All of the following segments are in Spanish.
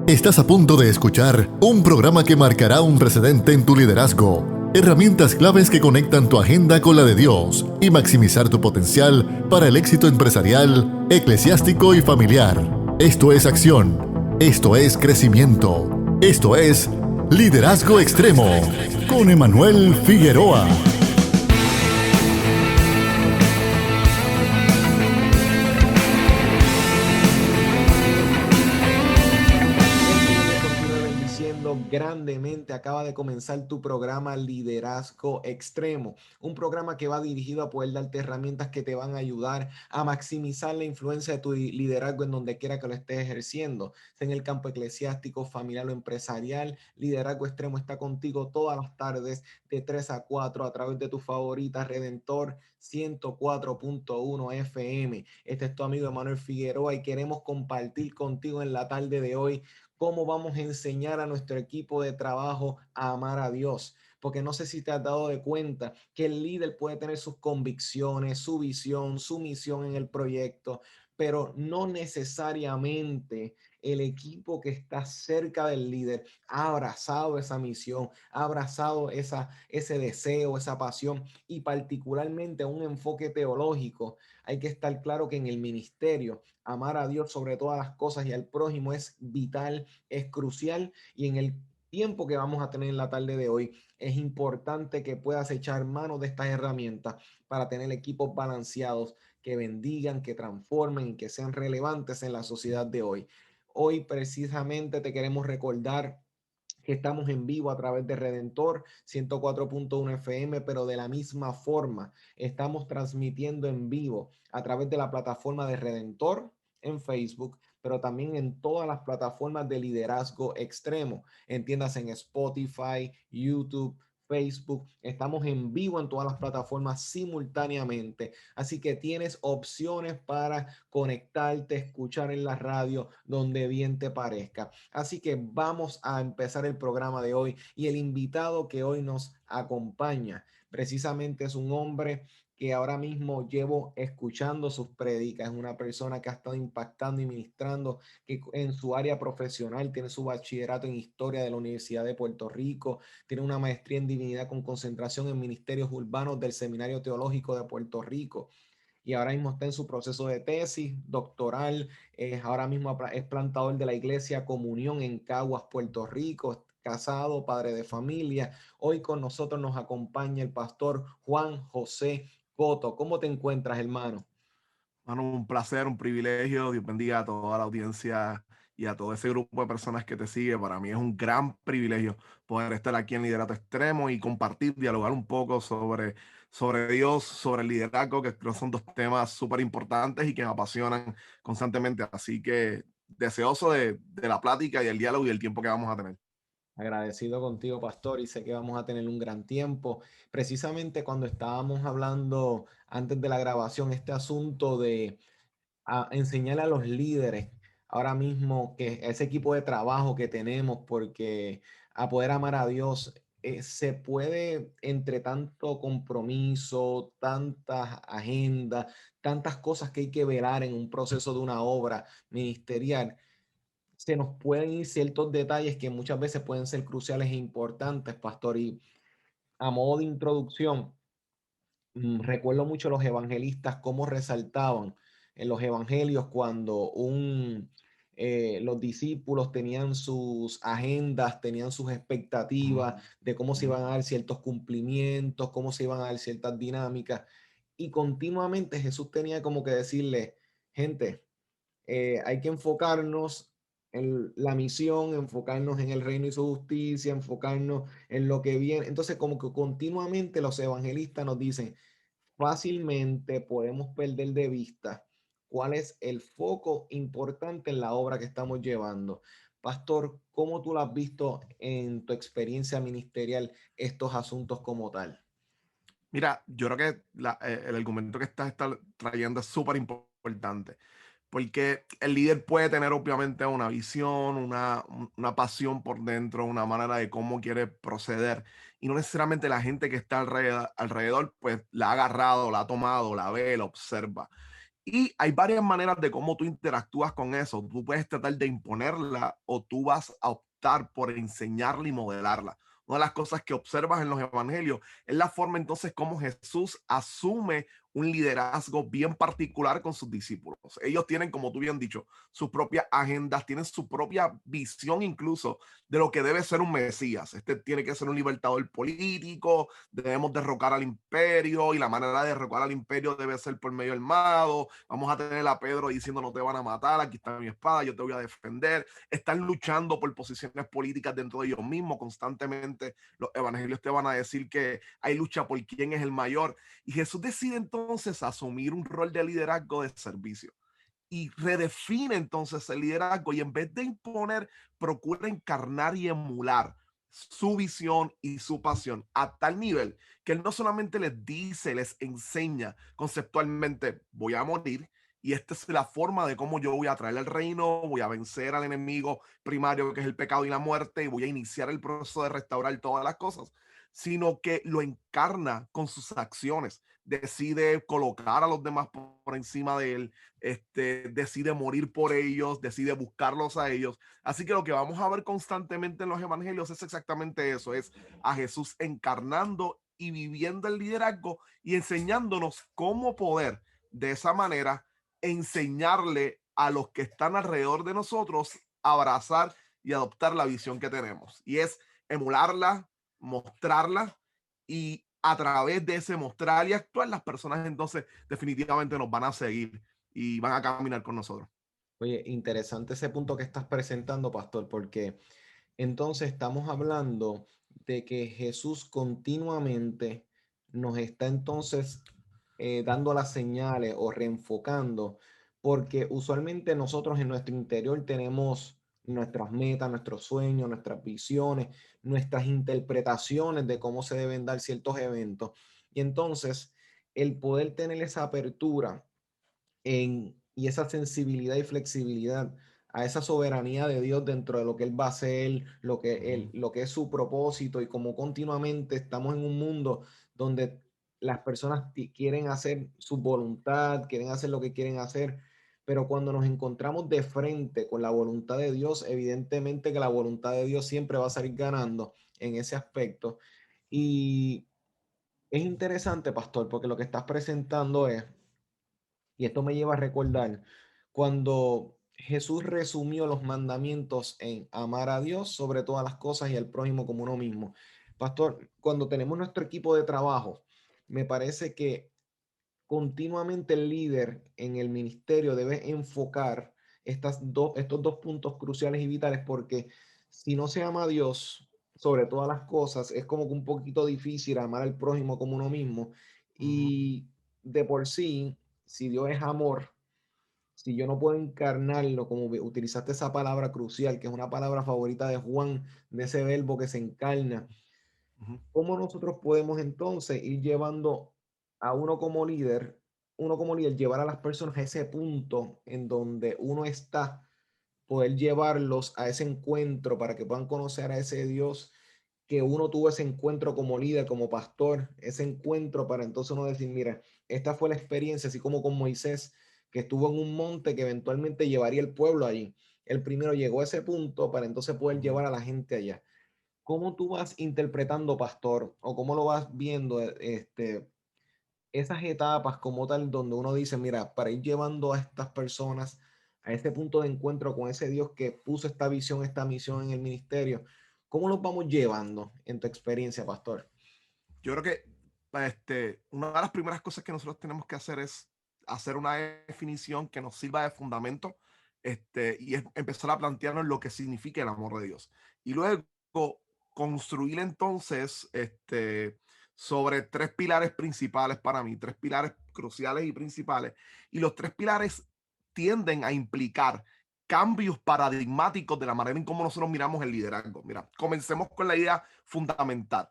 Estás a punto de escuchar un programa que marcará un precedente en tu liderazgo. Herramientas claves que conectan tu agenda con la de Dios y maximizar tu potencial para el éxito empresarial, eclesiástico y familiar. Esto es acción. Esto es crecimiento. Esto es Liderazgo Extremo con Emanuel Figueroa. Grandemente acaba de comenzar tu programa Liderazgo Extremo, un programa que va dirigido a poder darte herramientas que te van a ayudar a maximizar la influencia de tu liderazgo en donde quiera que lo estés ejerciendo, sea en el campo eclesiástico, familiar o empresarial. Liderazgo Extremo está contigo todas las tardes de 3 a 4 a través de tu favorita Redentor 104.1 FM. Este es tu amigo Emanuel Figueroa y queremos compartir contigo en la tarde de hoy cómo vamos a enseñar a nuestro equipo de trabajo a amar a Dios. Porque no sé si te has dado de cuenta que el líder puede tener sus convicciones, su visión, su misión en el proyecto, pero no necesariamente el equipo que está cerca del líder ha abrazado esa misión, ha abrazado ese deseo, esa pasión y particularmente un enfoque teológico. Hay que estar claro que en el ministerio amar a Dios sobre todas las cosas y al prójimo es vital, es crucial, y en el tiempo que vamos a tener en la tarde de hoy es importante que puedas echar mano de estas herramientas para tener equipos balanceados que bendigan, que transformen y que sean relevantes en la sociedad de hoy. Hoy precisamente te queremos recordar que estamos en vivo a través de Redentor 104.1 FM, pero de la misma forma estamos transmitiendo en vivo a través de la plataforma de Redentor en Facebook, pero también en todas las plataformas de liderazgo extremo. Entiendas en Spotify, YouTube, Facebook. Estamos en vivo en todas las plataformas simultáneamente. Así que tienes opciones para conectarte, escuchar en la radio, donde bien te parezca. Así que vamos a empezar el programa de hoy y el invitado que hoy nos acompaña precisamente es un hombre que ahora mismo llevo escuchando sus prédicas. Es una persona que ha estado impactando y ministrando, que en su área profesional tiene su bachillerato en historia de la Universidad de Puerto Rico, tiene una maestría en divinidad con concentración en ministerios urbanos del Seminario Teológico de Puerto Rico y ahora mismo está en su proceso de tesis doctoral. Ahora mismo es plantador de la iglesia Comunión en Caguas, Puerto Rico, casado, padre de familia. Hoy con nosotros nos acompaña el pastor Juan José Coto. ¿Cómo te encuentras, hermano? Mano, un placer, un privilegio. Dios bendiga a toda la audiencia y a todo ese grupo de personas que te sigue. Para mí es un gran privilegio poder estar aquí en Liderato Extremo y compartir, dialogar un poco sobre Dios, sobre el liderazgo, que creo son dos temas súper importantes y que me apasionan constantemente. Así que deseoso de la plática y el diálogo y el tiempo que vamos a tener. Agradecido contigo, pastor, y sé que vamos a tener un gran tiempo. Precisamente cuando estábamos hablando antes de la grabación, este asunto de enseñarle a los líderes ahora mismo que ese equipo de trabajo que tenemos, porque a poder amar a Dios se puede, entre tanto compromiso, tantas agendas, tantas cosas que hay que velar en un proceso de una obra ministerial, se nos pueden ir ciertos detalles que muchas veces pueden ser cruciales e importantes, pastor. Y a modo de introducción, recuerdo mucho los evangelistas cómo resaltaban en los evangelios cuando los discípulos tenían sus agendas, tenían sus expectativas de cómo se iban a dar ciertos cumplimientos, cómo se iban a dar ciertas dinámicas. Y continuamente Jesús tenía como que decirle, gente, hay que enfocarnos en la misión, enfocarnos en el reino y su justicia, enfocarnos en lo que viene. Entonces, como que continuamente los evangelistas nos dicen, fácilmente podemos perder de vista cuál es el foco importante en la obra que estamos llevando. Pastor, ¿cómo tú lo has visto en tu experiencia ministerial estos asuntos como tal? Mira, yo creo que el argumento que estás trayendo es súper importante. Porque el líder puede tener obviamente una visión, una pasión por dentro, una manera de cómo quiere proceder. Y no necesariamente la gente que está alrededor pues la ha agarrado, la ha tomado, la ve, la observa. Y hay varias maneras de cómo tú interactúas con eso. Tú puedes tratar de imponerla o tú vas a optar por enseñarla y modelarla. Una de las cosas que observas en los evangelios es la forma entonces como Jesús asume un liderazgo bien particular con sus discípulos. Ellos tienen, como tú bien dicho, sus propias agendas, tienen su propia visión incluso de lo que debe ser un Mesías. Este tiene que ser un libertador político, debemos derrocar al imperio y la manera de derrocar al imperio debe ser por medio del mago. Vamos a tener a Pedro diciendo no te van a matar, aquí está mi espada, yo te voy a defender. Están luchando por posiciones políticas dentro de ellos mismos constantemente. Los evangelios te van a decir que hay lucha por quién es el mayor. Y Jesús decide entonces asumir un rol de liderazgo de servicio y redefine entonces el liderazgo y en vez de imponer, procura encarnar y emular su visión y su pasión a tal nivel que él no solamente les dice, les enseña conceptualmente, voy a morir y esta es la forma de cómo yo voy a traer el reino, voy a vencer al enemigo primario que es el pecado y la muerte y voy a iniciar el proceso de restaurar todas las cosas, sino que lo encarna con sus acciones, decide colocar a los demás por encima de él, decide morir por ellos, decide buscarlos a ellos. Así que lo que vamos a ver constantemente en los evangelios es exactamente eso, es a Jesús encarnando y viviendo el liderazgo y enseñándonos cómo poder de esa manera enseñarle a los que están alrededor de nosotros a abrazar y adoptar la visión que tenemos. Y es emularla, mostrarla y a través de ese mostrar y actuar, las personas entonces definitivamente nos van a seguir y van a caminar con nosotros. Oye, interesante ese punto que estás presentando, pastor, porque entonces estamos hablando de que Jesús continuamente nos está entonces dando las señales o reenfocando, porque usualmente nosotros en nuestro interior tenemos nuestras metas, nuestros sueños, nuestras visiones, nuestras interpretaciones de cómo se deben dar ciertos eventos. Y entonces el poder tener esa apertura y esa sensibilidad y flexibilidad a esa soberanía de Dios dentro de lo que Él va a hacer, lo que es su propósito y como continuamente estamos en un mundo donde las personas quieren hacer su voluntad, quieren hacer lo que quieren hacer, pero cuando nos encontramos de frente con la voluntad de Dios, evidentemente que la voluntad de Dios siempre va a salir ganando en ese aspecto. Y es interesante, pastor, porque lo que estás presentando es y esto me lleva a recordar cuando Jesús resumió los mandamientos en amar a Dios sobre todas las cosas y al prójimo como uno mismo. Pastor, cuando tenemos nuestro equipo de trabajo, me parece que continuamente el líder en el ministerio debe enfocar estos dos puntos cruciales y vitales porque si no se ama a Dios sobre todas las cosas, es como que un poquito difícil amar al prójimo como uno mismo. Y de por sí, si Dios es amor, si yo no puedo encarnarlo, como utilizaste esa palabra crucial, que es una palabra favorita de Juan, de ese verbo que se encarna, ¿cómo nosotros podemos entonces ir llevando a uno como líder, llevar a las personas a ese punto en donde uno está, poder llevarlos a ese encuentro para que puedan conocer a ese Dios que uno tuvo ese encuentro como líder, como pastor, ese encuentro para entonces uno decir, mira, esta fue la experiencia, así como con Moisés, que estuvo en un monte que eventualmente llevaría el pueblo allí. El primero llegó a ese punto para entonces poder llevar a la gente allá. ¿Cómo tú vas interpretando, pastor, o cómo lo vas viendo, esas etapas como tal, donde uno dice, mira, para ir llevando a estas personas a ese punto de encuentro con ese Dios que puso esta visión, esta misión en el ministerio, ¿cómo los vamos llevando en tu experiencia, pastor? Yo creo que una de las primeras cosas que nosotros tenemos que hacer es hacer una definición que nos sirva de fundamento y es empezar a plantearnos lo que significa el amor de Dios. Y luego construir entonces sobre tres pilares principales para mí, tres pilares cruciales y principales. Y los tres pilares tienden a implicar cambios paradigmáticos de la manera en cómo nosotros miramos el liderazgo. Mira, comencemos con la idea fundamental.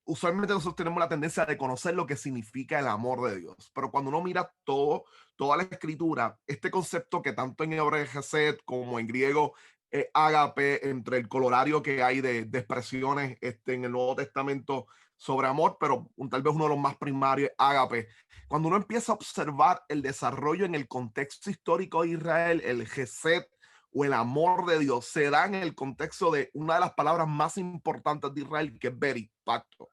Usualmente nosotros tenemos la tendencia de conocer lo que significa el amor de Dios, pero cuando uno mira toda la escritura, este concepto que tanto en hebreo es chesed como en griego ágape, entre el colorario que hay de expresiones en el Nuevo Testamento sobre amor, pero tal vez uno de los más primarios es ágape. Cuando uno empieza a observar el desarrollo en el contexto histórico de Israel, el Gesed o el amor de Dios se da en el contexto de una de las palabras más importantes de Israel, que es Berit, pacto.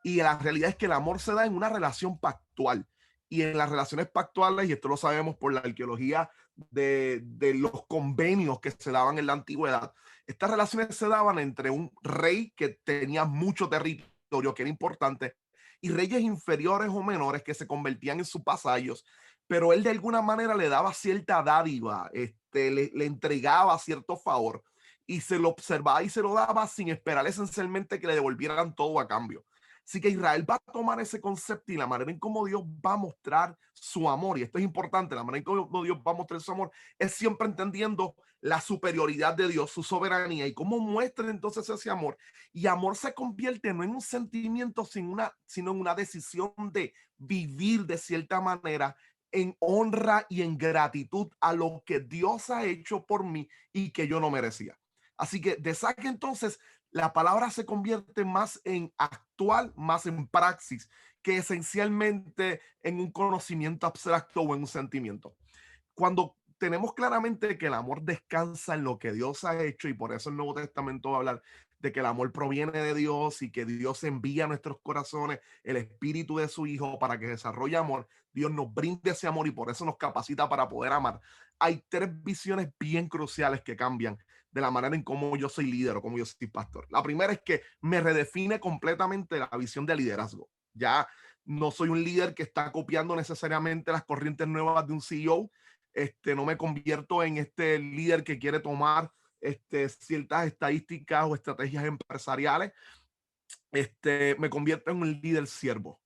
Y la realidad es que el amor se da en una relación pactual. Y en las relaciones pactuales, y esto lo sabemos por la arqueología de los convenios que se daban en la antigüedad, estas relaciones se daban entre un rey que tenía mucho territorio, que era importante, y reyes inferiores o menores que se convertían en sus vasallos, pero él de alguna manera le daba cierta dádiva, le entregaba cierto favor, y se lo observaba y se lo daba sin esperar esencialmente que le devolvieran todo a cambio. Así que Israel va a tomar ese concepto y la manera en cómo Dios va a mostrar su amor, y esto es importante, la manera en cómo Dios va a mostrar su amor es siempre entendiendo la superioridad de Dios, su soberanía, y cómo muestra entonces ese amor. Y amor se convierte no en un sentimiento, sino en una decisión de vivir de cierta manera en honra y en gratitud a lo que Dios ha hecho por mí y que yo no merecía. Así que de saque entonces la palabra se convierte más en actual, más en praxis, que esencialmente en un conocimiento abstracto o en un sentimiento. Cuando tenemos claramente que el amor descansa en lo que Dios ha hecho, y por eso el Nuevo Testamento va a hablar de que el amor proviene de Dios y que Dios envía a nuestros corazones el espíritu de su Hijo para que desarrolle amor, Dios nos brinda ese amor y por eso nos capacita para poder amar. Hay tres visiones bien cruciales que cambian de la manera en cómo yo soy líder o cómo yo soy pastor. La primera es que me redefine completamente la visión de liderazgo. Ya no soy un líder que está copiando necesariamente las corrientes nuevas de un CEO. No me convierto en este líder que quiere tomar ciertas estadísticas o estrategias empresariales. Me convierto en un líder siervo.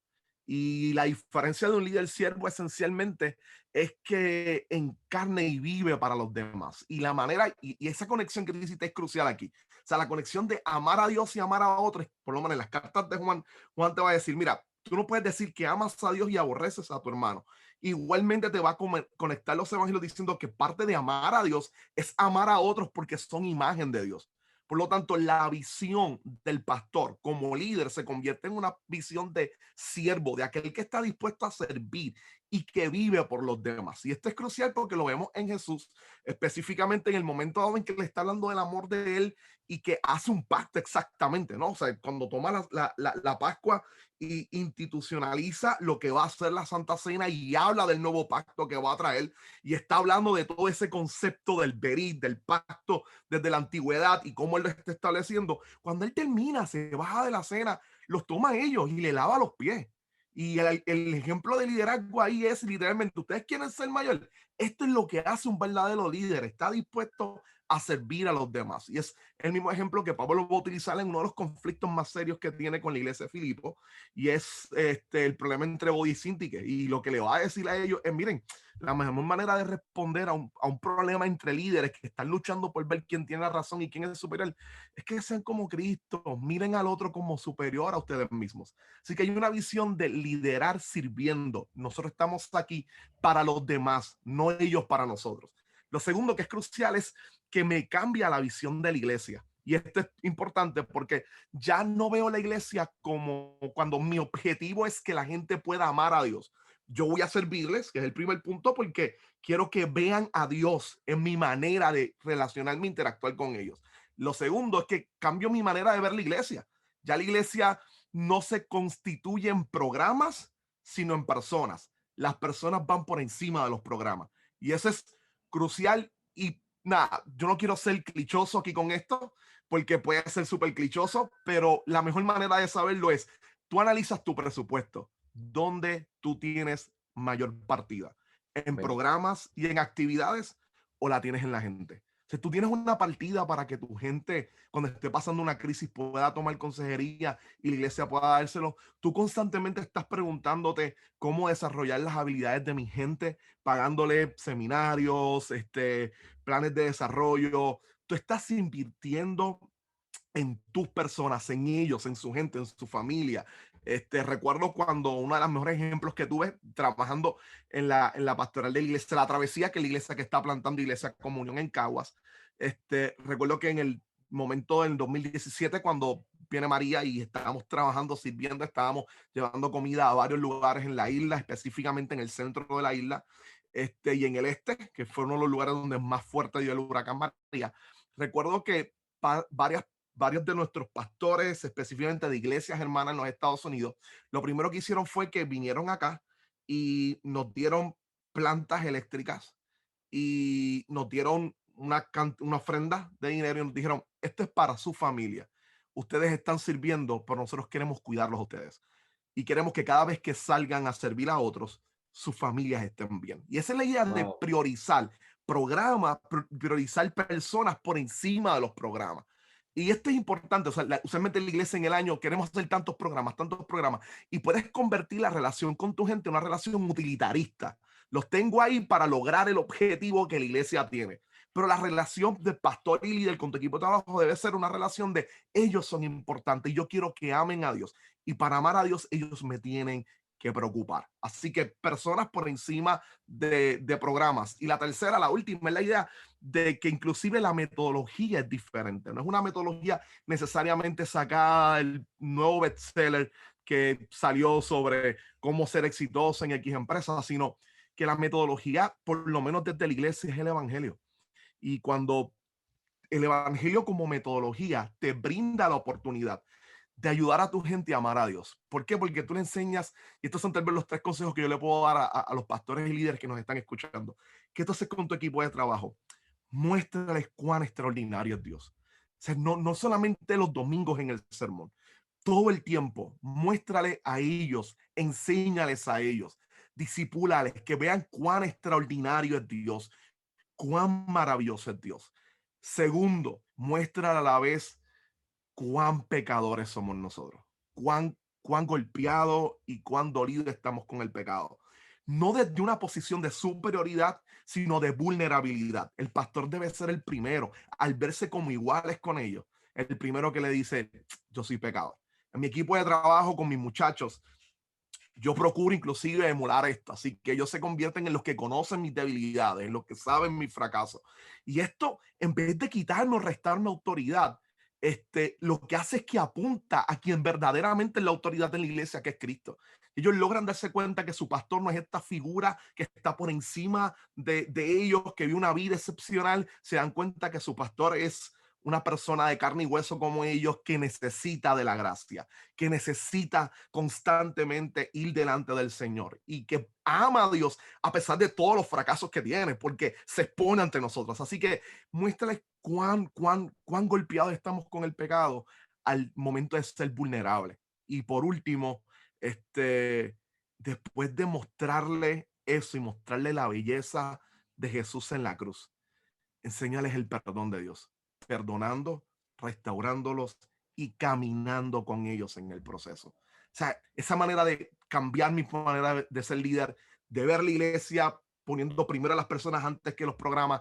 Y la diferencia de un líder siervo esencialmente es que encarna y vive para los demás. Y la manera, y esa conexión que tú hiciste es crucial aquí. O sea, la conexión de amar a Dios y amar a otros, por lo menos en las cartas de Juan, Juan te va a decir, mira, tú no puedes decir que amas a Dios y aborreces a tu hermano. Igualmente te va a conectar los evangelios diciendo que parte de amar a Dios es amar a otros porque son imagen de Dios. Por lo tanto, la visión del pastor como líder se convierte en una visión de siervo, de aquel que está dispuesto a servir y que vive por los demás. Y esto es crucial porque lo vemos en Jesús, específicamente en el momento dado en que le está hablando del amor de él y que hace un pacto exactamente, ¿no? O sea, cuando toma la Pascua y institucionaliza lo que va a ser la Santa Cena y habla del nuevo pacto que va a traer y está hablando de todo ese concepto del berit, del pacto desde la antigüedad y cómo él lo está estableciendo. Cuando él termina, se baja de la cena, los toma a ellos y le lava los pies. Y el ejemplo de liderazgo ahí es literalmente, ustedes quieren ser mayor. Esto es lo que hace un verdadero líder, está dispuesto a servir a los demás. Y es el mismo ejemplo que Pablo va a utilizar en uno de los conflictos más serios que tiene con la iglesia de Filipo, y es el problema entre Bodi y Sintique. Y lo que le va a decir a ellos es, miren, la mejor manera de responder a un problema entre líderes que están luchando por ver quién tiene la razón y quién es superior, es que sean como Cristo, miren al otro como superior a ustedes mismos. Así que hay una visión de liderar sirviendo. Nosotros estamos aquí para los demás, no ellos para nosotros. Lo segundo que es crucial es que me cambia la visión de la iglesia. Y esto es importante porque ya no veo la iglesia como cuando mi objetivo es que la gente pueda amar a Dios. Yo voy a servirles, que es el primer punto, porque quiero que vean a Dios en mi manera de relacionarme, interactuar con ellos. Lo segundo es que cambio mi manera de ver la iglesia. Ya la iglesia no se constituye en programas, sino en personas. Las personas van por encima de los programas. Y eso es crucial. Y nada, yo no quiero ser clichoso aquí con esto, porque puede ser súper clichoso, pero la mejor manera de saberlo es, tú analizas tu presupuesto, dónde tú tienes mayor partida, en Bueno, programas y en actividades, o la tienes en la gente. Si tú tienes una partida para que tu gente, cuando esté pasando una crisis, pueda tomar consejería y la iglesia pueda dárselo, tú constantemente estás preguntándote cómo desarrollar las habilidades de mi gente, pagándole seminarios, planes de desarrollo. Tú estás invirtiendo en tus personas, en ellos, en su gente, en su familia. Recuerdo cuando uno de los mejores ejemplos que tuve trabajando en la pastoral de la iglesia, la travesía, que es la iglesia que está plantando Iglesia Comunión en Caguas. Recuerdo que en el momento del 2017, cuando viene María y estábamos trabajando, sirviendo, estábamos llevando comida a varios lugares en la isla, específicamente en el centro de la isla, y en el este, que fue uno de los lugares donde más fuerte dio el huracán María. Recuerdo que varios de nuestros pastores, específicamente de iglesias hermanas en los Estados Unidos, lo primero que hicieron fue que vinieron acá y nos dieron plantas eléctricas y nos dieron una ofrenda de dinero y nos dijeron, esto es para su familia. Ustedes están sirviendo, pero nosotros queremos cuidarlos a ustedes. Y queremos que cada vez que salgan a servir a otros, sus familias estén bien. Y esa es la idea de Wow. priorizar programas, priorizar personas por encima de los programas. Y esto es importante, o sea, usualmente en la iglesia en el año queremos hacer tantos programas, y puedes convertir la relación con tu gente en una relación utilitarista. Los tengo ahí para lograr el objetivo que la iglesia tiene. Pero la relación de pastor y líder con tu equipo de trabajo debe ser una relación de ellos son importantes y yo quiero que amen a Dios. Y para amar a Dios, ellos me tienen que preocupar. Así que personas por encima de programas. Y la tercera, la última, es la idea de que inclusive la metodología es diferente. No es una metodología necesariamente sacada del nuevo bestseller que salió sobre cómo ser exitoso en X empresas, sino que la metodología, por lo menos desde la iglesia, es el evangelio. Y cuando el evangelio como metodología te brinda la oportunidad de ayudar a tu gente a amar a Dios. ¿Por qué? Porque tú le enseñas, y estos son tal vez los 3 consejos que yo le puedo dar a los pastores y líderes que nos están escuchando. ¿Qué tú haces con tu equipo de trabajo? Muéstrales cuán extraordinario es Dios. O sea, no solamente los domingos en el sermón, todo el tiempo, muéstrale a ellos, enséñales a ellos, disipúlales, que vean cuán extraordinario es Dios, cuán maravilloso es Dios. Segundo, muéstrale a la vez cuán pecadores somos nosotros, cuán golpeados y cuán dolidos estamos con el pecado. No desde una posición de superioridad, sino de vulnerabilidad. El pastor debe ser el primero, al verse como iguales con ellos, el primero que le dice, yo soy pecador. En mi equipo de trabajo con mis muchachos, yo procuro inclusive emular esto, así que ellos se convierten en los que conocen mis debilidades, en los que saben mis fracasos. Y esto, en vez de quitarme o restarme autoridad, lo que hace es que apunta a quien verdaderamente es la autoridad en la iglesia, que es Cristo. Ellos logran darse cuenta que su pastor no es esta figura que está por encima de ellos, que vive una vida excepcional. Se dan cuenta que su pastor es una persona de carne y hueso como ellos, que necesita de la gracia, que necesita constantemente ir delante del Señor y que ama a Dios a pesar de todos los fracasos que tiene, porque se expone ante nosotros. Así que muéstrales cuán golpeados estamos con el pecado al momento de ser vulnerable. Y por último, después de mostrarle eso y mostrarle la belleza de Jesús en la cruz, enséñales el perdón de Dios, perdonando, restaurándolos y caminando con ellos en el proceso. O sea, esa manera de cambiar mi manera de ser líder, de ver la iglesia poniendo primero a las personas antes que los programas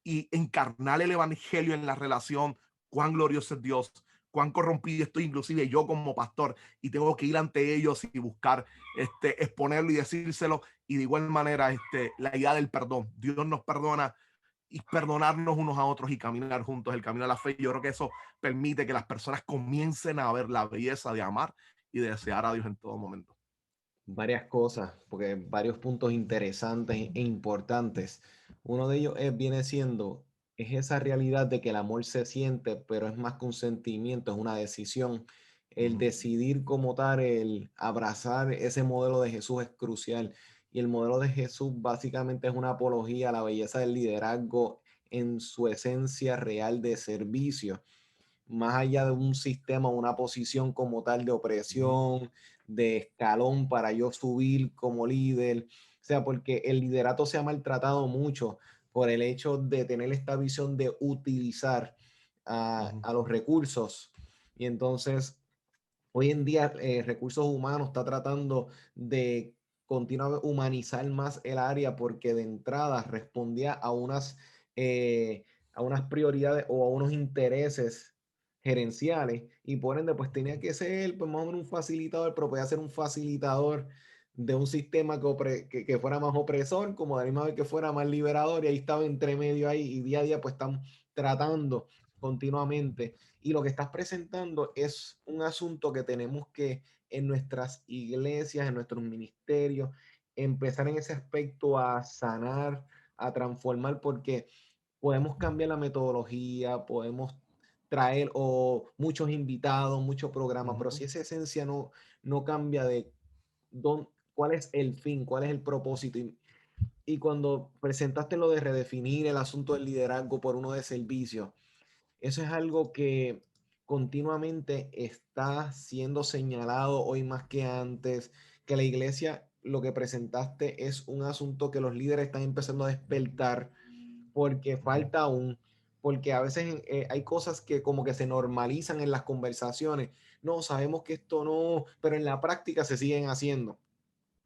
y encarnar el evangelio en la relación, cuán glorioso es Dios, cuán corrompido estoy, inclusive yo como pastor, y tengo que ir ante ellos y buscar exponerlo y decírselo. Y de igual manera, la idea del perdón. Dios nos perdona y perdonarnos unos a otros y caminar juntos el camino a la fe. Yo creo que eso permite que las personas comiencen a ver la belleza de amar y de desear a Dios en todo momento. Varias cosas, porque varios puntos interesantes e importantes. Uno de ellos viene siendo, es esa realidad de que el amor se siente, pero es más que un sentimiento, es una decisión. El decidir como tal, el abrazar ese modelo de Jesús es crucial. Y el modelo de Jesús básicamente es una apología a la belleza del liderazgo en su esencia real de servicio, más allá de un sistema, una posición como tal de opresión, de escalón para yo subir como líder. O sea, porque el liderato se ha maltratado mucho por el hecho de tener esta visión de utilizar a los recursos. Y entonces, hoy en día, recursos humanos está tratando de continuar humanizar más el área porque de entrada respondía a unas prioridades o a unos intereses gerenciales y por ende pues tenía que ser pues más o menos un facilitador, pero podía ser un facilitador de un sistema que fuera más opresor, como de la misma vez que fuera más liberador, y ahí estaba entre medio ahí y día a día pues están tratando continuamente. Y lo que estás presentando es un asunto que tenemos que en nuestras iglesias, en nuestros ministerios, empezar en ese aspecto a sanar, a transformar, porque podemos cambiar la metodología, podemos traer o muchos invitados, muchos programas, pero Ujú. si esa esencia no cambia de cuál es el fin, cuál es el propósito. Y cuando presentaste lo de redefinir el asunto del liderazgo por uno de servicio, eso es algo que continuamente está siendo señalado hoy más que antes, que la iglesia, lo que presentaste es un asunto que los líderes están empezando a despertar porque falta aún, porque a veces hay cosas que como que se normalizan en las conversaciones. No, sabemos que esto no, pero en la práctica se siguen haciendo.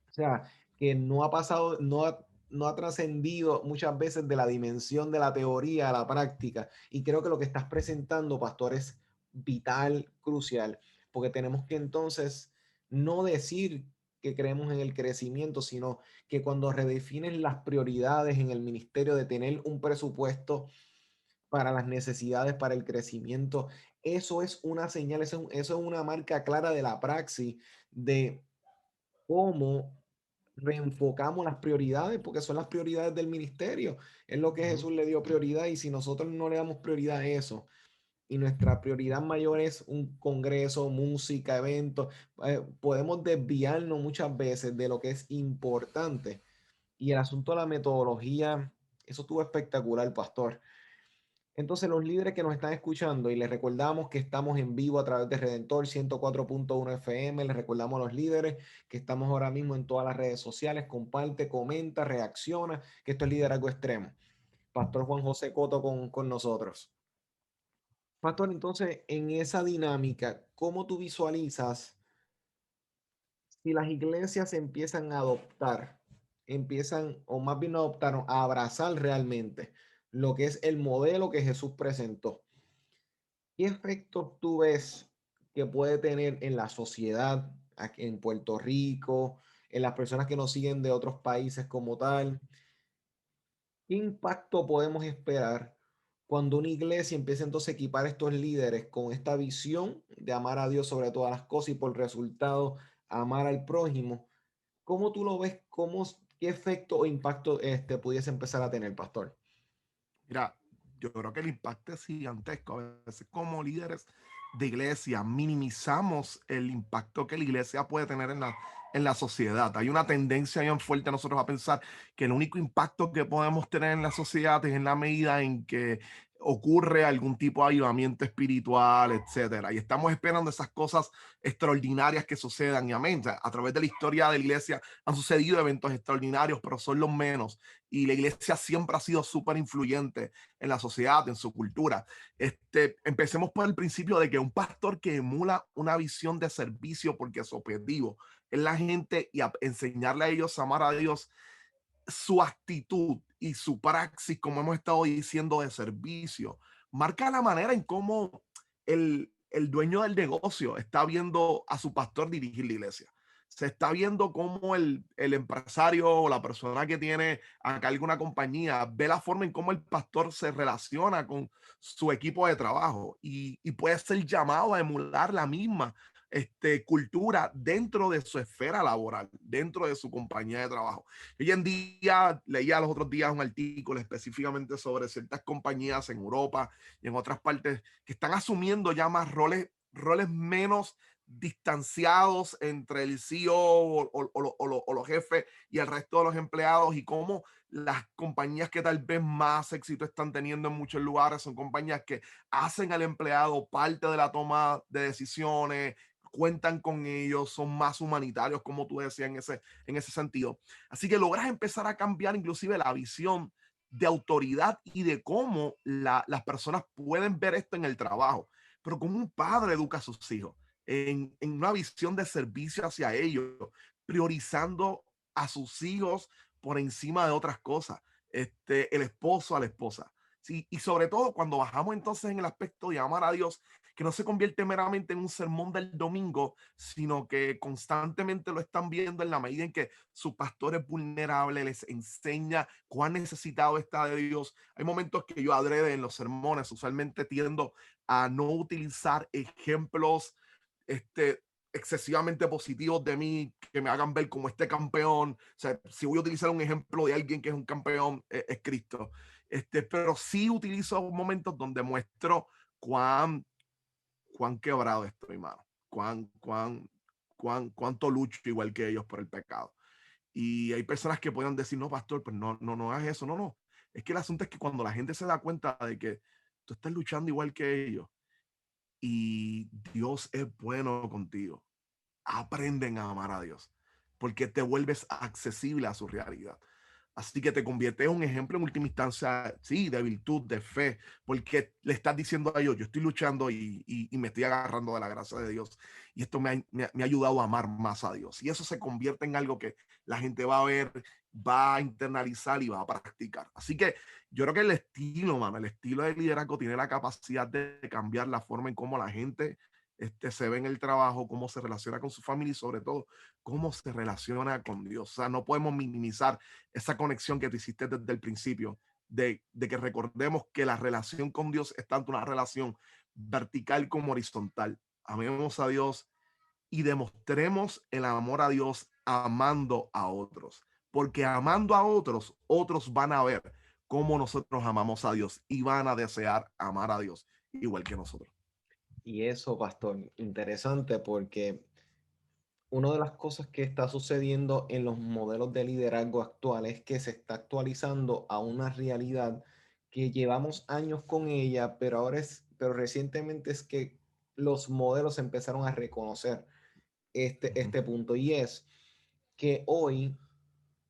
O sea, que no ha pasado, no ha trascendido muchas veces de la dimensión de la teoría a la práctica. Y creo que lo que estás presentando, pastor, es vital, crucial, porque tenemos que entonces no decir que creemos en el crecimiento, sino que cuando redefines las prioridades en el ministerio de tener un presupuesto para las necesidades, para el crecimiento, eso es una señal, eso es una marca clara de la praxis de cómo reenfocamos las prioridades, porque son las prioridades del ministerio. Es lo que Ujú. Jesús le dio prioridad y si nosotros no le damos prioridad a eso y nuestra prioridad mayor es un congreso, música, eventos, podemos desviarnos muchas veces de lo que es importante. Y el asunto de la metodología, eso estuvo espectacular, pastor. Entonces, los líderes que nos están escuchando, y les recordamos que estamos en vivo a través de Redentor 104.1 FM, les recordamos a los líderes que estamos ahora mismo en todas las redes sociales, comparte, comenta, reacciona, que esto es liderazgo extremo. Pastor Juan José Coto con nosotros. Pastor, entonces, en esa dinámica, ¿cómo tú visualizas si las iglesias empiezan a adoptar, empiezan, o más bien no adoptar, no, a abrazar realmente lo que es el modelo que Jesús presentó? ¿Qué efectos tú ves que puede tener en la sociedad, aquí en Puerto Rico, en las personas que nos siguen de otros países como tal? ¿Qué impacto podemos esperar cuando una iglesia empiece entonces a equipar a estos líderes con esta visión de amar a Dios sobre todas las cosas y por resultado amar al prójimo? ¿Cómo tú lo ves? ¿Qué efecto o impacto pudiese empezar a tener, pastor? Mira, yo creo que el impacto es gigantesco. A veces como líderes de iglesia minimizamos el impacto que la iglesia puede tener en la sociedad. Hay una tendencia bien fuerte a nosotros a pensar que el único impacto que podemos tener en la sociedad es en la medida en que ocurre algún tipo de avivamiento espiritual, etcétera. Y estamos esperando esas cosas extraordinarias que sucedan. Y amén. O sea, a través de la historia de la iglesia han sucedido eventos extraordinarios, pero son los menos. Y la iglesia siempre ha sido súper influyente en la sociedad, en su cultura. Empecemos por el principio de que un pastor que emula una visión de servicio, porque su objetivo es la gente y enseñarle a ellos a amar a Dios, su actitud y su praxis, como hemos estado diciendo, de servicio, marca la manera en cómo el dueño del negocio está viendo a su pastor dirigir la iglesia. Se está viendo cómo el empresario o la persona que tiene a cargo una compañía ve la forma en cómo el pastor se relaciona con su equipo de trabajo y puede ser llamado a emular la misma cultura dentro de su esfera laboral, dentro de su compañía de trabajo. Hoy en día, leía los otros días un artículo específicamente sobre ciertas compañías en Europa y en otras partes que están asumiendo ya más roles menos distanciados entre el CEO o los jefes y el resto de los empleados, y cómo las compañías que tal vez más éxito están teniendo en muchos lugares son compañías que hacen al empleado parte de la toma de decisiones, cuentan con ellos, son más humanitarios, como tú decías, en ese sentido. Así que logras empezar a cambiar inclusive la visión de autoridad y de cómo las personas pueden ver esto en el trabajo, pero como un padre educa a sus hijos, en una visión de servicio hacia ellos, priorizando a sus hijos por encima de otras cosas, el esposo a la esposa. Sí, y sobre todo cuando bajamos entonces en el aspecto de amar a Dios, que no se convierte meramente en un sermón del domingo, sino que constantemente lo están viendo en la medida en que su pastor es vulnerable, les enseña cuán necesitado está de Dios. Hay momentos que yo adrede en los sermones, usualmente tiendo a no utilizar ejemplos este, excesivamente positivos de mí, que me hagan ver como este campeón. O sea, si voy a utilizar un ejemplo de alguien que es un campeón, es Cristo. Pero sí utilizo momentos donde muestro cuán quebrado estoy, mano. Cuánto lucho igual que ellos por el pecado. Y hay personas que pueden decir, no, pastor, pues no hagas eso. No, no. Es que el asunto es que cuando la gente se da cuenta de que tú estás luchando igual que ellos y Dios es bueno contigo, aprenden a amar a Dios porque te vuelves accesible a su realidad. Así que te conviertes en un ejemplo en última instancia, sí, de virtud, de fe, porque le estás diciendo a ellos, yo estoy luchando y me estoy agarrando de la gracia de Dios. Y esto me ha ayudado a amar más a Dios. Y eso se convierte en algo que la gente va a ver, va a internalizar y va a practicar. Así que yo creo que el estilo, mano, el estilo de liderazgo tiene la capacidad de cambiar la forma en cómo la gente se ve en el trabajo, cómo se relaciona con su familia y sobre todo cómo se relaciona con Dios. O sea, no podemos minimizar esa conexión que tú hiciste desde el principio, de que recordemos que la relación con Dios es tanto una relación vertical como horizontal. Amemos a Dios y demostremos el amor a Dios amando a otros, porque amando a otros, otros van a ver cómo nosotros amamos a Dios y van a desear amar a Dios igual que nosotros. Y eso, pastor, interesante porque una de las cosas que está sucediendo en los modelos de liderazgo actuales es que se está actualizando a una realidad que llevamos años con ella, pero recientemente es que los modelos empezaron a reconocer este punto y es que hoy,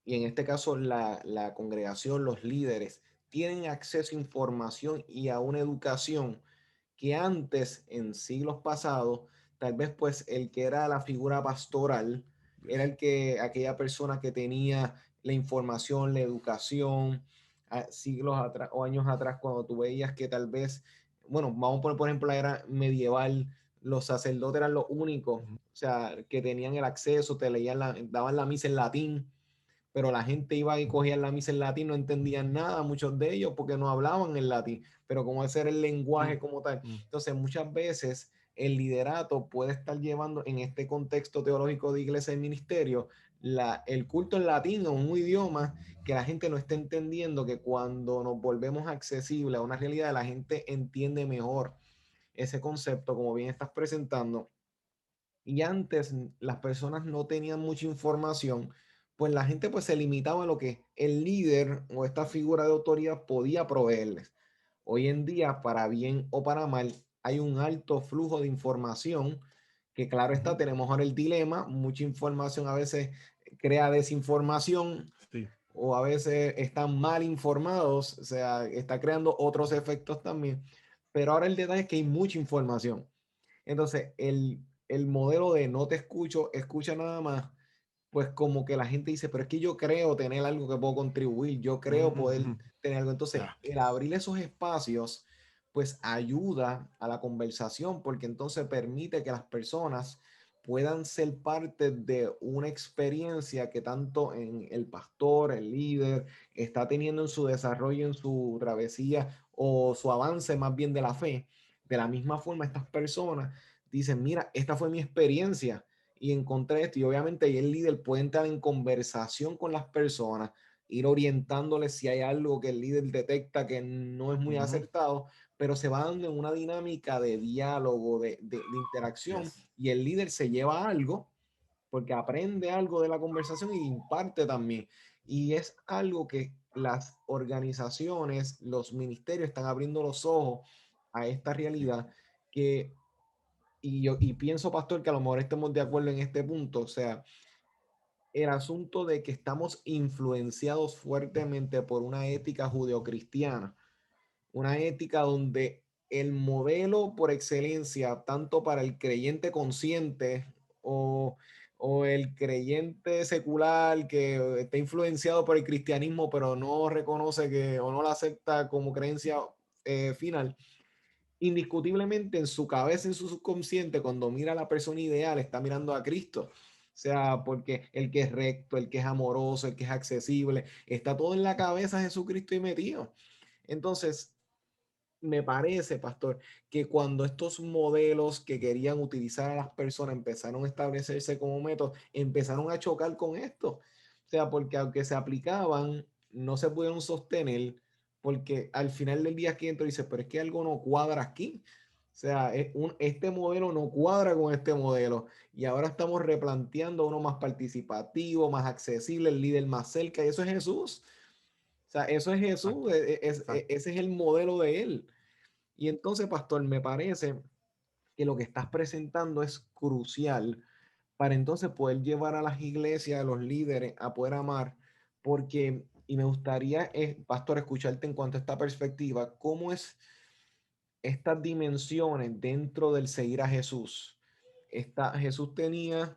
y en este caso la congregación, los líderes, tienen acceso a información y a una educación que antes, en siglos pasados, tal vez pues el que era la figura pastoral era Yes. aquella persona que tenía la información, la educación, siglos atrás o años atrás, cuando tú veías que tal vez, bueno, vamos a poner por ejemplo la era medieval, los sacerdotes eran los únicos, Ujú. o sea, que tenían el acceso, te leían daban la misa en latín, pero la gente iba y cogía la misa en latín, no entendían nada, muchos de ellos, porque no hablaban en latín, pero como ese era el lenguaje como tal. Mm. Entonces, muchas veces el liderato puede estar llevando en este contexto teológico de iglesia y ministerio el culto en latín o un idioma que la gente no está entendiendo, que cuando nos volvemos accesibles a una realidad, la gente entiende mejor ese concepto, como bien estás presentando. Y antes las personas no tenían mucha información, pues la gente pues se limitaba a lo que el líder o esta figura de autoridad podía proveerles. Hoy en día, para bien o para mal, hay un alto flujo de información que claro está, Ujú. tenemos ahora el dilema, mucha información a veces crea desinformación Sí. o a veces están mal informados, o sea, está creando otros efectos también, pero ahora el detalle es que hay mucha información. Entonces, el modelo de no te escucho, escucha nada más, pues como que la gente dice, pero es que yo creo tener algo que puedo contribuir, yo creo poder Ujú. tener algo. Entonces, Ya. el abrir esos espacios, pues ayuda a la conversación, porque entonces permite que las personas puedan ser parte de una experiencia que tanto en el pastor, el líder, está teniendo en su desarrollo, en su travesía o su avance más bien de la fe. De la misma forma, estas personas dicen, mira, esta fue mi experiencia y encontré esto. Y obviamente ahí el líder puede entrar en conversación con las personas, ir orientándoles si hay algo que el líder detecta que no es muy Ujú. acertado, pero se va dando en una dinámica de diálogo, de interacción, Yes. y el líder se lleva algo porque aprende algo de la conversación y imparte también. Y es algo que las organizaciones, los ministerios están abriendo los ojos a esta Sí. realidad que y pienso, pastor, que a lo mejor estemos de acuerdo en este punto, o sea, el asunto de que estamos influenciados fuertemente por una ética judeocristiana, una ética donde el modelo por excelencia, tanto para el creyente consciente o, o el creyente secular que está influenciado por el cristianismo, pero no reconoce que o no la acepta como creencia final, indiscutiblemente en su cabeza, en su subconsciente, cuando mira a la persona ideal, está mirando a Cristo. O sea, porque el que es recto, el que es amoroso, el que es accesible, está todo en la cabeza de Jesucristo y metido. Entonces, me parece, pastor, que cuando estos modelos que querían utilizar a las personas empezaron a establecerse como métodos, empezaron a chocar con esto. O sea, porque aunque se aplicaban, no se pudieron sostener, porque al final del día aquí entro y dice, pero es que algo no cuadra aquí. O sea, este modelo no cuadra con este modelo. Y ahora estamos replanteando uno más participativo, más accesible, el líder más cerca, y eso es Jesús. O sea, eso es Jesús, Exacto, exacto. ese es el modelo de él. Y entonces, pastor, me parece que lo que estás presentando es crucial para entonces poder llevar a las iglesias, a los líderes a poder amar, porque, y me gustaría, pastor, escucharte en cuanto a esta perspectiva, cómo es estas dimensiones dentro del seguir a Jesús. Jesús tenía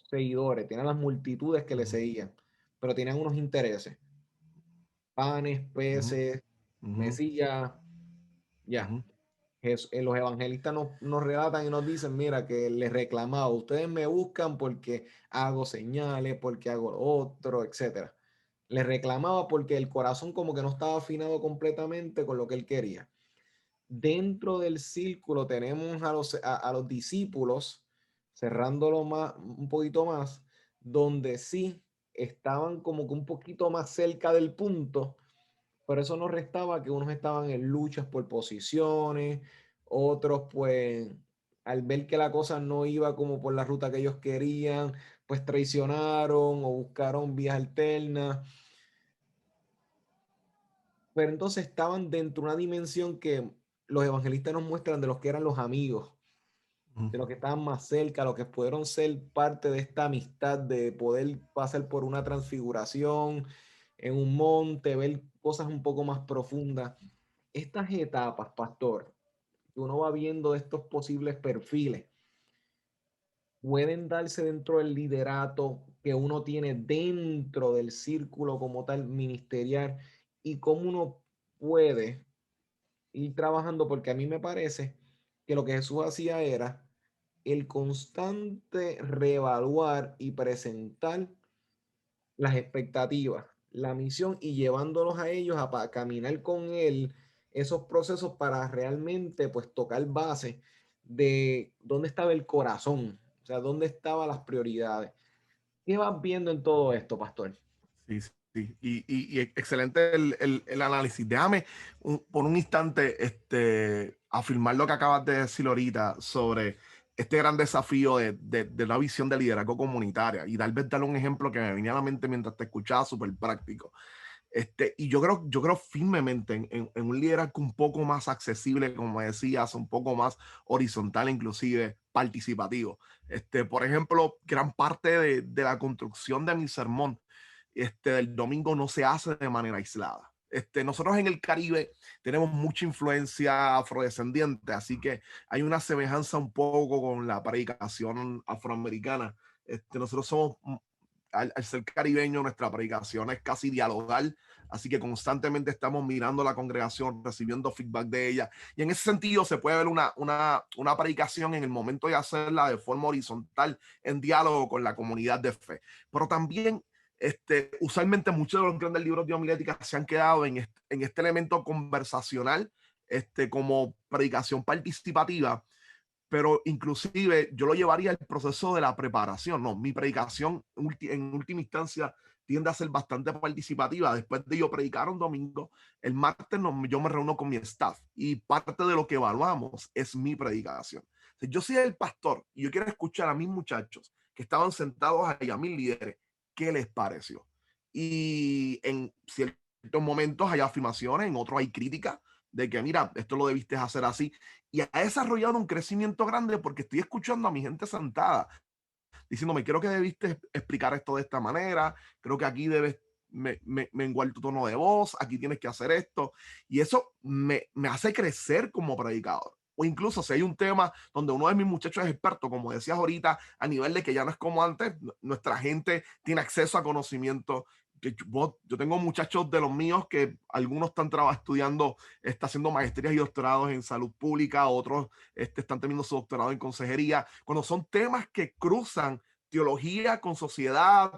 seguidores, tenía las multitudes que le Ujú, seguían, pero tenían unos intereses, panes, ujú, peces, ujú, Mesías, ya. ujú, Los evangelistas nos relatan y nos dicen, mira, que les reclamaba, ustedes me buscan porque hago señales, porque hago lo otro, etcétera. Les reclamaba porque el corazón como que no estaba afinado completamente con lo que él quería. Dentro del círculo tenemos a los discípulos, cerrándolo más, un poquito más, donde sí estaban como que un poquito más cerca del punto, pero eso no restaba que unos estaban en luchas por posiciones, otros pues al ver que la cosa no iba como por la ruta que ellos querían, pues traicionaron o buscaron vías alternas, pero entonces estaban dentro de una dimensión que los evangelistas nos muestran de los que eran los amigos, ujú. de los que estaban más cerca, los que pudieron ser parte de esta amistad, de poder pasar por una transfiguración en un monte, ver cosas un poco más profundas. Estas etapas, pastor, que uno va viendo de estos posibles perfiles, pueden darse dentro del liderato que uno tiene dentro del círculo como tal ministerial y cómo uno puede ir trabajando, porque a mí me parece que lo que Jesús hacía era el constante reevaluar y presentar las expectativas, la misión y llevándolos a ellos a caminar con él esos procesos para realmente pues tocar base de dónde estaba el corazón, o sea, dónde estaban las prioridades. ¿Qué vas viendo en todo esto, pastor? Sí, sí. Y excelente el análisis. Déjame por un instante afirmar lo que acabas de decir ahorita sobre este gran desafío de la visión de liderazgo comunitaria y tal vez darle un ejemplo que me venía a la mente mientras te escuchaba, súper práctico. Y yo creo firmemente en un liderazgo un poco más accesible, como decías, un poco más horizontal, inclusive participativo. Por ejemplo, gran parte de la construcción de mi sermón del domingo no se hace de manera aislada. Nosotros en el Caribe tenemos mucha influencia afrodescendiente, así que hay una semejanza un poco con la predicación afroamericana. Nosotros somos, al ser caribeño, nuestra predicación es casi dialogal, así que constantemente estamos mirando la congregación, recibiendo feedback de ella, y en ese sentido se puede ver una predicación en el momento de hacerla de forma horizontal, en diálogo con la comunidad de fe, pero también usualmente muchos de los grandes libros de homilética se han quedado en este elemento conversacional, como predicación participativa, pero inclusive yo lo llevaría al proceso de la preparación. No, mi predicación en última instancia tiende a ser bastante participativa. Después de yo predicar un domingo, el martes yo me reúno con mi staff y parte de lo que evaluamos es mi predicación. Si yo soy el pastor y yo quiero escuchar a mis muchachos que estaban sentados ahí, a mis líderes, ¿qué les pareció? Y en ciertos momentos hay afirmaciones, en otros hay críticas de que, mira, esto lo debiste hacer así. Y ha desarrollado un crecimiento grande porque estoy escuchando a mi gente sentada diciéndome, creo que debiste explicar esto de esta manera, creo que aquí debes menguar tu tono de voz, aquí tienes que hacer esto. Y eso me hace crecer como predicador. o incluso si hay un tema donde uno de mis muchachos es experto, como decías ahorita, a nivel de que ya no es como antes, nuestra gente tiene acceso a conocimiento. Yo tengo muchachos de los míos que algunos están estudiando, está haciendo maestrías y doctorados en salud pública, otros están teniendo su doctorado en consejería. Cuando son temas que cruzan teología con sociedad,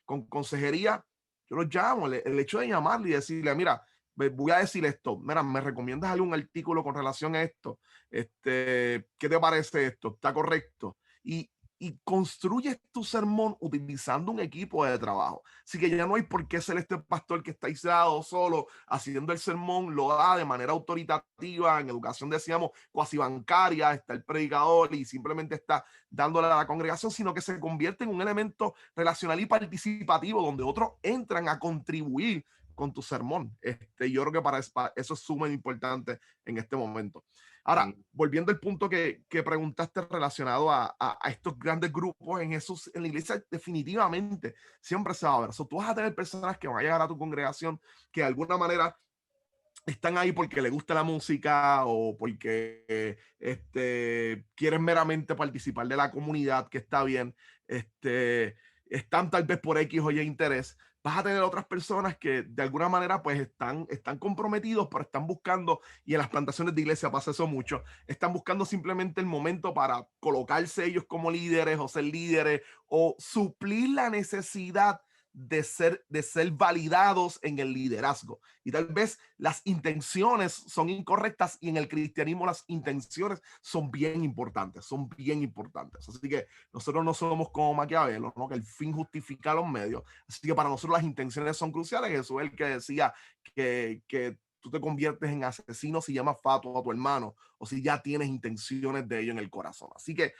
con consejería, yo los llamo. El hecho de llamarle y decirle, mira, voy a decir esto, mira, ¿me recomiendas algún artículo con relación a esto? ¿Qué te parece esto? ¿Está correcto? Y construyes tu sermón utilizando un equipo de trabajo. Así que ya no hay por qué ser este pastor que está aislado, solo, haciendo el sermón, lo da de manera autoritativa. En educación decíamos cuasi bancaria, está el predicador y simplemente está dándole a la congregación, sino que se convierte en un elemento relacional y participativo donde otros entran a contribuir con tu sermón. Yo creo que para eso es sumamente importante en este momento. Ahora, volviendo al punto que preguntaste relacionado a estos grandes grupos en Jesús, en la iglesia definitivamente siempre se va a ver. Tú vas a tener personas que van a llegar a tu congregación que de alguna manera están ahí porque les gusta la música o porque quieren meramente participar de la comunidad, que está bien. Están tal vez por X o Y interés. Vas a tener otras personas que de alguna manera pues están comprometidos, pero están buscando, y en las plantaciones de iglesia pasa eso mucho, están buscando simplemente el momento para colocarse ellos como líderes o ser líderes o suplir la necesidad de ser validados en el liderazgo. Y tal vez las intenciones son incorrectas, y en el cristianismo las intenciones son bien importantes, son bien importantes. Así que nosotros no somos como Maquiavelo, ¿no? Que el fin justifica los medios. Así que para nosotros las intenciones son cruciales. Jesús es el que decía que tú te conviertes en asesino si llamas fatuo a tu hermano o si ya tienes intenciones de ello en el corazón. Así que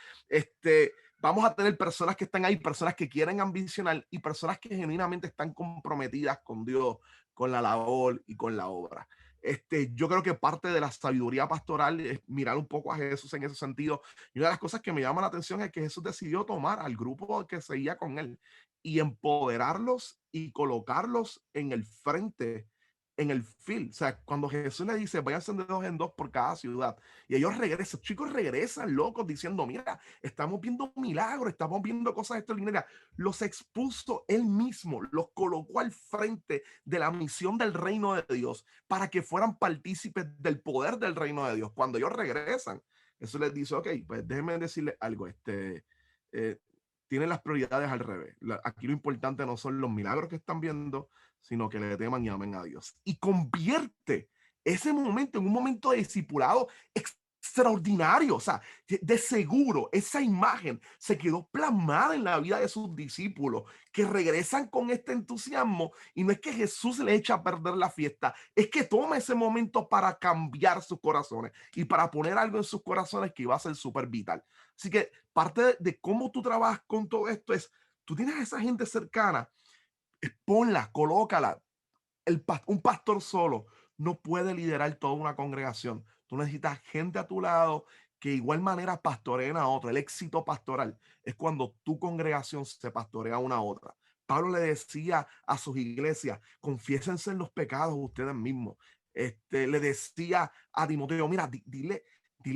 vamos a tener personas que están ahí, personas que quieren ambicionar y personas que genuinamente están comprometidas con Dios, con la labor y con la obra. Yo creo que parte de la sabiduría pastoral es mirar un poco a Jesús en ese sentido. Y una de las cosas que me llama la atención es que Jesús decidió tomar al grupo que seguía con él y empoderarlos y colocarlos en el frente, en el field. O sea, cuando Jesús le dice, váyanse de dos en dos por cada ciudad, y ellos regresan, chicos regresan locos diciendo, mira, estamos viendo milagros, estamos viendo cosas extraordinarias. Los expuso él mismo, los colocó al frente de la misión del reino de Dios para que fueran partícipes del poder del reino de Dios. Cuando ellos regresan, eso les dice, ok, pues déjenme decirles algo, tienen las prioridades al revés. Aquí lo importante no son los milagros que están viendo, sino que le teman y amen a Dios. Y convierte ese momento en un momento de discipulado extraordinario. O sea, de seguro esa imagen se quedó plasmada en la vida de sus discípulos, que regresan con este entusiasmo. Y no es que Jesús le echa a perder la fiesta, es que toma ese momento para cambiar sus corazones y para poner algo en sus corazones que iba a ser súper vital. Así que parte de cómo tú trabajas con todo esto es, tú tienes a esa gente cercana, ponla, colócala. Un pastor solo no puede liderar toda una congregación. Tú necesitas gente a tu lado que de igual manera pastoreen a otro. El éxito pastoral es cuando tu congregación se pastorea una a otra. Pablo le decía a sus iglesias, confiésense en los pecados ustedes mismos. Le decía a Timoteo, mira, dile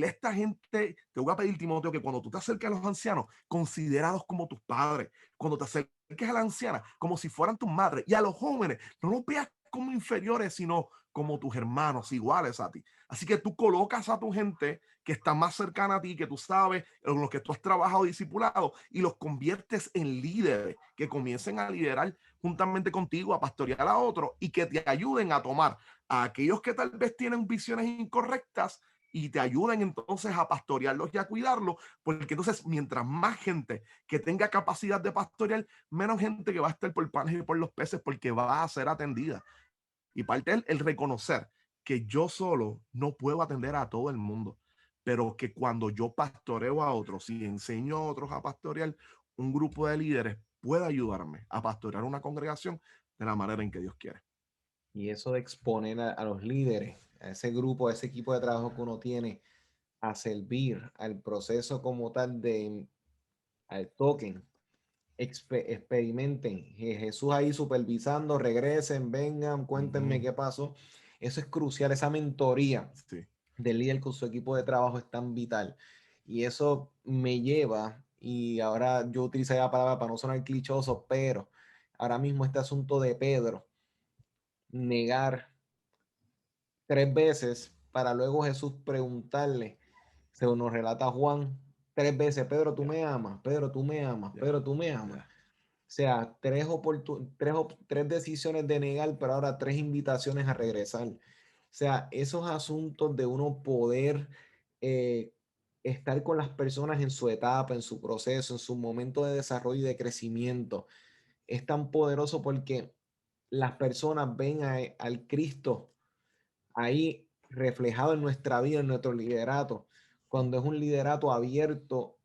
a esta gente, te voy a pedir, Timoteo, que cuando tú te acerques a los ancianos, considéralos como tus padres. Cuando te acerques a la anciana, como si fueran tus madres. Y a los jóvenes, no los veas como inferiores, sino como tus hermanos, iguales a ti. Así que tú colocas a tu gente que está más cercana a ti, que tú sabes, en los que tú has trabajado discipulado, y los conviertes en líderes que comiencen a liderar juntamente contigo, a pastorear a otros y que te ayuden a tomar a aquellos que tal vez tienen visiones incorrectas y te ayuden entonces a pastorearlos y a cuidarlos, porque entonces mientras más gente que tenga capacidad de pastorear, menos gente que va a estar por panes y por los peces, porque va a ser atendida. Y parte es el reconocer que yo solo no puedo atender a todo el mundo, pero que cuando yo pastoreo a otros y enseño a otros a pastorear, un grupo de líderes puede ayudarme a pastorear una congregación de la manera en que Dios quiere. Y eso de exponer a los líderes, a ese grupo, a ese equipo de trabajo que uno tiene, a servir al proceso como tal al token, experimenten. Jesús ahí supervisando, regresen, vengan, cuéntenme qué pasó. Eso es crucial, esa mentoría. Sí. del líder con su equipo de trabajo es tan vital. Y eso me lleva, y ahora yo utilizaría la palabra para no sonar clichoso, pero ahora mismo este asunto de Pedro, negar 3 veces para luego Jesús preguntarle, según nos relata Juan, 3 veces, Pedro, tú Ya, me amas, Pedro, tú me amas, ya, Pedro, tú me amas. ya. O sea, tres decisiones de negar, pero ahora 3 invitaciones a regresar. O sea, esos asuntos de uno poder eh, estar con las personas en su etapa, en su proceso, en su momento de desarrollo y de crecimiento, es tan poderoso porque las personas ven al Cristo ahí reflejado en nuestra vida, en nuestro liderato, cuando es un liderato abierto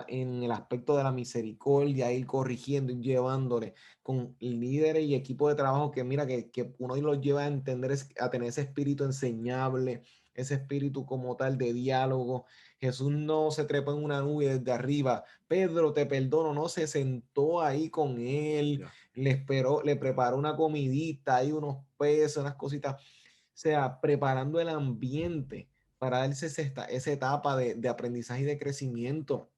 en el aspecto de la misericordia, ir corrigiendo, ir llevándole con líderes y equipo de trabajo que mira, que uno los lleva a entender, a tener ese espíritu enseñable, ese espíritu como tal de diálogo. Jesús no se trepa en una nube desde arriba, Pedro, te perdono, no se sentó ahí con él, Ya. le esperó, le preparó una comidita, ahí unos pesos, unas cositas, o sea, preparando el ambiente para darse esa etapa de aprendizaje y de crecimiento.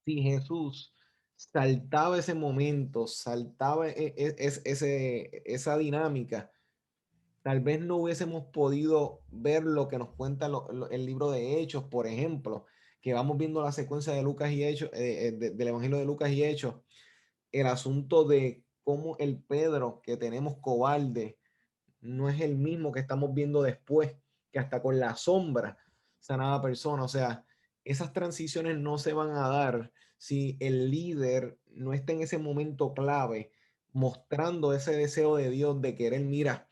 Si Jesús saltaba ese momento, saltaba esa dinámica, tal vez no hubiésemos podido ver lo que nos cuenta el libro de Hechos, por ejemplo, que vamos viendo la secuencia de Lucas y Hechos, del Evangelio de Lucas y Hechos, el asunto de cómo el Pedro que tenemos cobarde no es el mismo que estamos viendo después, que hasta con la sombra sanaba persona. O sea, esas transiciones no se van a dar si el líder no está en ese momento clave, mostrando ese deseo de Dios de querer, mira,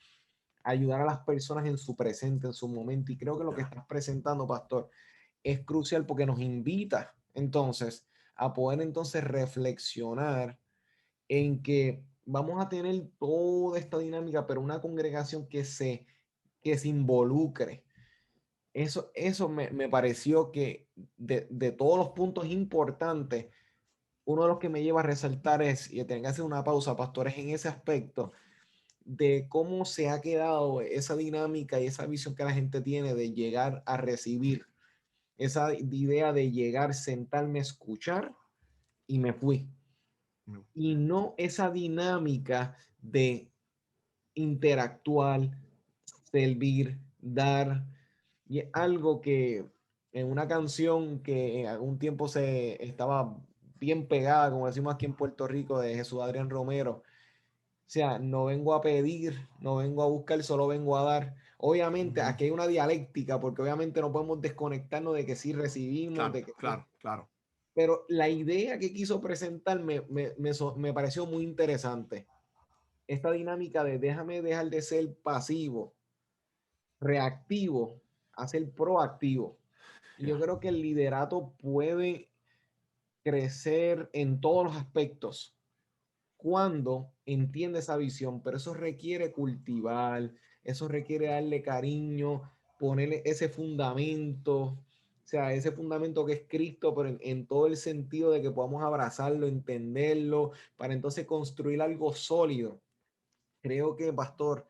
ayudar a las personas en su presente, en su momento. Y creo que lo que Ya. estás presentando, pastor, es crucial porque nos invita entonces a poder entonces reflexionar en que vamos a tener toda esta dinámica, pero una congregación que se involucre. Eso me pareció que de todos los puntos importantes, uno de los que me lleva a resaltar es, y tengo que hacer una pausa, pastores, en ese aspecto, de cómo se ha quedado esa dinámica y esa visión que la gente tiene de llegar a recibir, esa idea de llegar, sentarme, escuchar y me fui. Y no esa dinámica de interactuar, servir, dar. Y es algo que en una canción que en algún tiempo se estaba bien pegada, como decimos aquí en Puerto Rico, de Jesús Adrián Romero. O sea, no vengo a pedir, no vengo a buscar, solo vengo a dar. Obviamente, Ujú. aquí hay una dialéctica, porque obviamente no podemos desconectarnos de que sí recibimos, Claro, de que sí. claro, claro. Pero la idea que quiso presentar me pareció muy interesante. Esta dinámica de déjame dejar de ser pasivo, reactivo, a ser proactivo. Y yo Ya. creo que el liderato puede crecer en todos los aspectos cuando entiende esa visión, pero eso requiere cultivar, eso requiere darle cariño, ponerle ese fundamento, o sea, ese fundamento que es Cristo, pero en todo el sentido de que podamos abrazarlo, entenderlo, para entonces construir algo sólido. Creo que, pastor,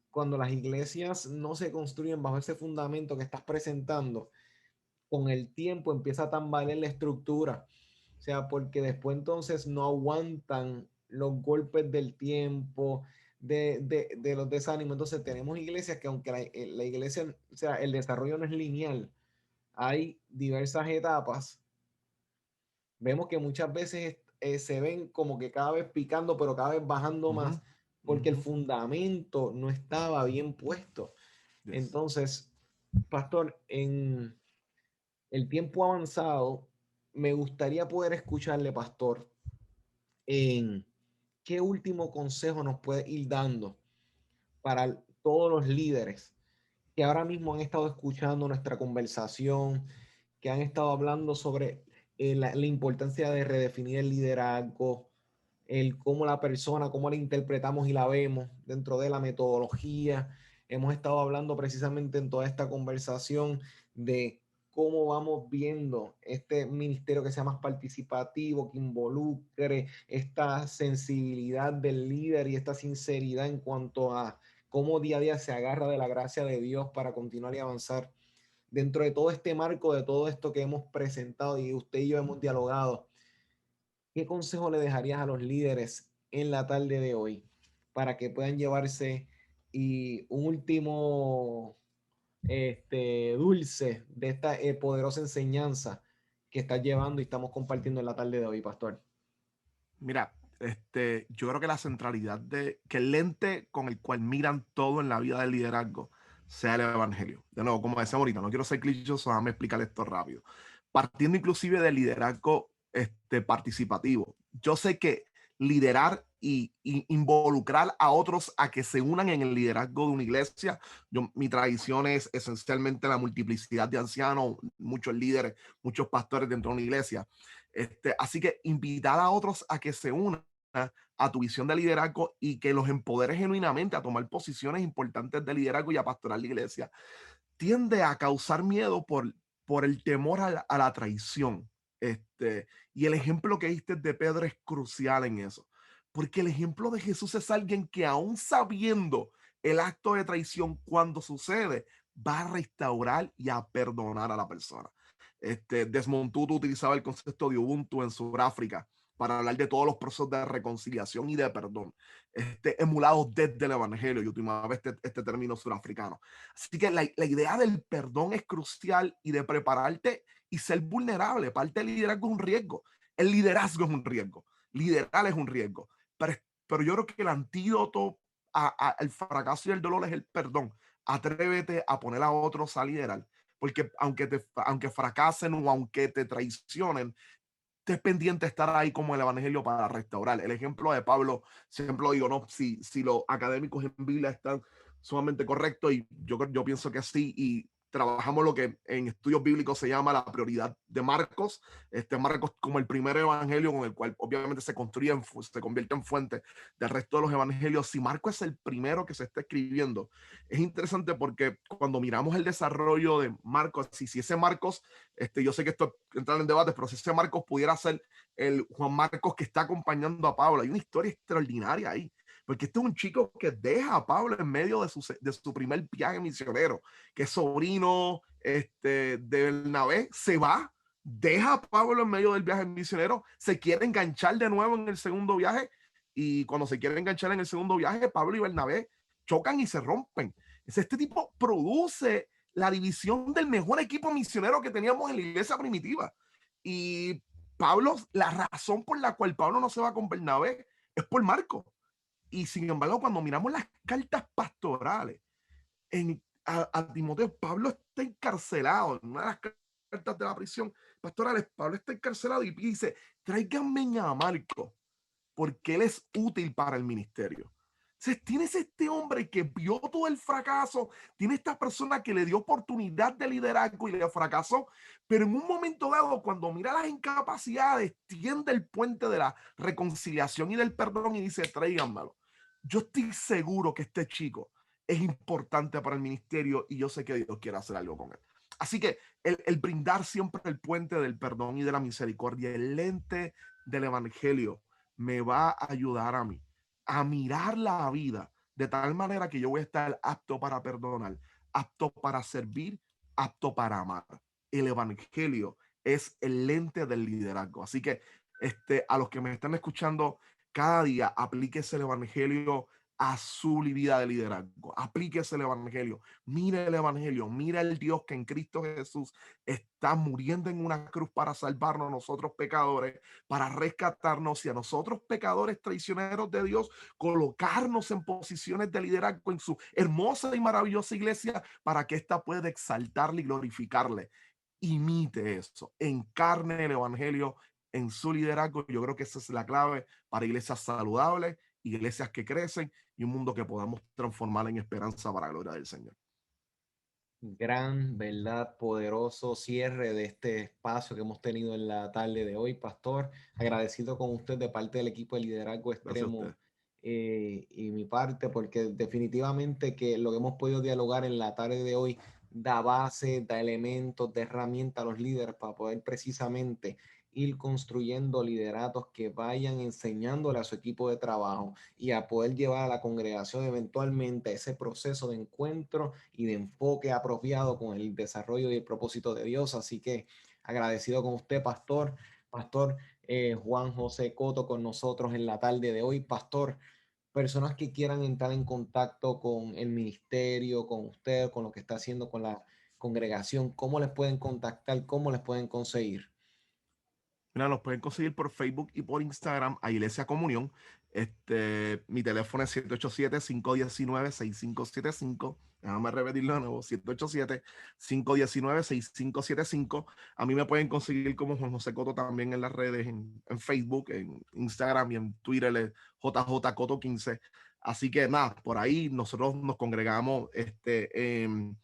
cuando las iglesias no se construyen bajo ese fundamento que estás presentando, con el tiempo empieza a tambalear la estructura. O sea, porque después entonces no aguantan los golpes del tiempo, de los desánimos. Entonces tenemos iglesias que aunque la iglesia, o sea, el desarrollo no es lineal, hay diversas etapas. Vemos que muchas veces se ven como que cada vez picando, pero cada vez bajando Ujú, más, porque el ujú. fundamento no estaba bien puesto. Yes. Entonces, pastor, en el tiempo avanzado, me gustaría poder escucharle, pastor, en qué último consejo nos puede ir dando para todos los líderes que ahora mismo han estado escuchando nuestra conversación, que han estado hablando sobre la importancia de redefinir el liderazgo, el cómo la persona, cómo la interpretamos y la vemos dentro de la metodología. Hemos estado hablando precisamente en toda esta conversación de cómo vamos viendo este ministerio que sea más participativo, que involucre esta sensibilidad del líder y esta sinceridad en cuanto a cómo día a día se agarra de la gracia de Dios para continuar y avanzar. Dentro de todo este marco, de todo esto que hemos presentado y usted y yo hemos dialogado, ¿qué consejo le dejarías a los líderes en la tarde de hoy para que puedan llevarse y un último dulce de esta poderosa enseñanza que estás llevando y estamos compartiendo en la tarde de hoy, pastor? Mira, yo creo que la centralidad que el lente con el cual miran todo en la vida del liderazgo sea el evangelio. De nuevo, como decía ahorita, no quiero ser clichoso, déjame explicar esto rápido. Partiendo inclusive del liderazgo participativo. Yo sé que liderar y involucrar a otros a que se unan en el liderazgo de una iglesia. Mi tradición es esencialmente la multiplicidad de ancianos, muchos líderes, muchos pastores dentro de una iglesia. Así que invitar a otros a que se unan a tu visión de liderazgo y que los empoderes genuinamente a tomar posiciones importantes de liderazgo y a pastorar la iglesia tiende a causar miedo por el temor a la traición. Y el ejemplo que diste de Pedro es crucial en eso, porque el ejemplo de Jesús es alguien que aún sabiendo el acto de traición cuando sucede, va a restaurar y a perdonar a la persona. Desmond Tutu utilizaba el concepto de Ubuntu en Sudáfrica para hablar de todos los procesos de reconciliación y de perdón, emulados desde el evangelio, y utilizaba este término surafricano. Así que la idea del perdón es crucial y de prepararte y ser vulnerable. Parte del liderazgo es un riesgo. El liderazgo es un riesgo. Liderar es un riesgo. Pero yo creo que el antídoto al fracaso y el dolor es el perdón. Atrévete a poner a otros a liderar. Porque aunque fracasen o aunque te traicionen, estés pendiente de estar ahí como el evangelio para restaurar. El ejemplo de Pablo, siempre lo digo, ¿no? Si los académicos en Biblia están sumamente correctos, y yo pienso que sí, y trabajamos lo que en estudios bíblicos se llama la prioridad de Marcos. Marcos como el primer evangelio con el cual obviamente se construye, se convierte en fuente del resto de los evangelios. Si Marcos es el primero que se está escribiendo, es interesante porque cuando miramos el desarrollo de Marcos, si ese Marcos, yo sé que esto entra en debates, pero si ese Marcos pudiera ser el Juan Marcos que está acompañando a Pablo, hay una historia extraordinaria ahí. Porque este es un chico que deja a Pablo en medio de su primer viaje misionero, que es sobrino de Bernabé, se va, deja a Pablo en medio del viaje misionero, se quiere enganchar de nuevo en el segundo viaje, y cuando se quiere enganchar en el segundo viaje, Pablo y Bernabé chocan y se rompen. Este tipo produce la división del mejor equipo misionero que teníamos en la iglesia primitiva. Y Pablo, la razón por la cual Pablo no se va con Bernabé es por Marcos. Y sin embargo, cuando miramos las cartas pastorales a Timoteo, Pablo está encarcelado. En una de las cartas de la prisión pastorales, Pablo está encarcelado y dice: tráiganme a Marcos, porque él es útil para el ministerio. Entonces, tienes este hombre que vio todo el fracaso, tiene esta persona que le dio oportunidad de liderazgo y le fracasó, pero en un momento dado, cuando mira las incapacidades, tiende el puente de la reconciliación y del perdón y dice: tráiganmelo. Yo estoy seguro que este chico es importante para el ministerio y yo sé que Dios quiere hacer algo con él. Así que el brindar siempre el puente del perdón y de la misericordia, el lente del evangelio, me va a ayudar a mí a mirar la vida de tal manera que yo voy a estar apto para perdonar, apto para servir, apto para amar. El evangelio es el lente del liderazgo. Así que a los que me están escuchando, cada día aplíquese el evangelio a su vida de liderazgo. Aplíquese el evangelio. Mire el evangelio. Mira el Dios que en Cristo Jesús está muriendo en una cruz para salvarnos a nosotros pecadores, para rescatarnos y a nosotros pecadores traicioneros de Dios, colocarnos en posiciones de liderazgo en su hermosa y maravillosa iglesia para que ésta pueda exaltarle y glorificarle. Imite eso. Encarne el evangelio en su liderazgo. Yo creo que esa es la clave para iglesias saludables, iglesias que crecen y un mundo que podamos transformar en esperanza para la gloria del Señor. Gran, verdad, poderoso cierre de este espacio que hemos tenido en la tarde de hoy, pastor. Agradecido con usted de parte del equipo de liderazgo extremo y mi parte, porque definitivamente que lo que hemos podido dialogar en la tarde de hoy da base, da elementos, da herramientas a los líderes para poder precisamente ir construyendo lideratos que vayan enseñándole a su equipo de trabajo y a poder llevar a la congregación eventualmente a ese proceso de encuentro y de enfoque apropiado con el desarrollo y el propósito de Dios. Así que agradecido con usted, pastor. Pastor Juan José Coto con nosotros en la tarde de hoy. Pastor, personas que quieran entrar en contacto con el ministerio, con usted, con lo que está haciendo con la congregación, ¿cómo les pueden contactar? ¿Cómo les pueden conseguir? Mira, nos pueden conseguir por Facebook y por Instagram a Iglesia Comunión. Mi teléfono es 787-519-6575. Déjame repetirlo de nuevo, 787-519-6575. A mí me pueden conseguir como Juan José Coto también en las redes, en Facebook, en Instagram y en Twitter, JJ Coto 15. Así que nada, por ahí nosotros nos congregamos en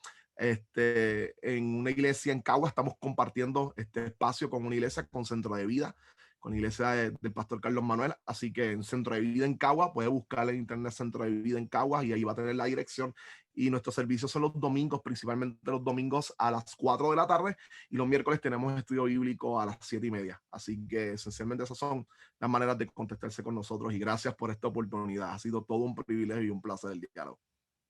una iglesia en Cagua. Estamos compartiendo este espacio con una iglesia con Centro de Vida, con la iglesia del pastor Carlos Manuel. Así que en Centro de Vida en Cagua, puede buscar en internet Centro de Vida en Cagua y ahí va a tener la dirección. Y nuestros servicios son los domingos, principalmente los domingos a las 4 de la tarde, y los miércoles tenemos estudio bíblico a las 7:30. Así que esencialmente esas son las maneras de contactarse con nosotros, y gracias por esta oportunidad. Ha sido todo un privilegio y un placer el diálogo.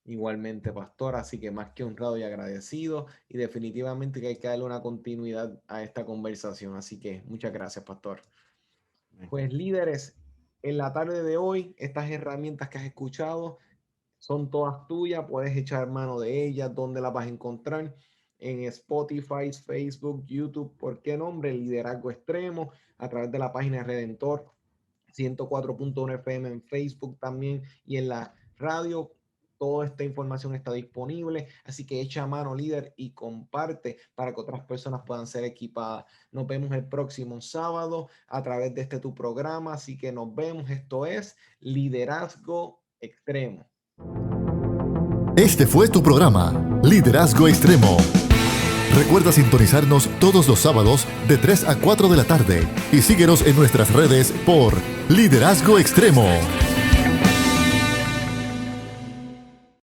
Igualmente, pastor, así que más que honrado y agradecido, y definitivamente que hay que darle una continuidad a esta conversación. Así que muchas gracias, pastor. Pues líderes, en la tarde de hoy, estas herramientas que has escuchado son todas tuyas, puedes echar mano de ellas. ¿Dónde las vas a encontrar? En Spotify, Facebook, YouTube. ¿Por qué nombre? Liderazgo Extremo, a través de la página Redentor 104.1 FM en Facebook también, y en la radio. Toda esta información está disponible, así que echa mano, líder, y comparte para que otras personas puedan ser equipadas. Nos vemos el próximo sábado a través de tu programa, así que nos vemos. Esto es Liderazgo Extremo. Este fue tu programa, Liderazgo Extremo. Recuerda sintonizarnos todos los sábados de 3 a 4 de la tarde y síguenos en nuestras redes por Liderazgo Extremo.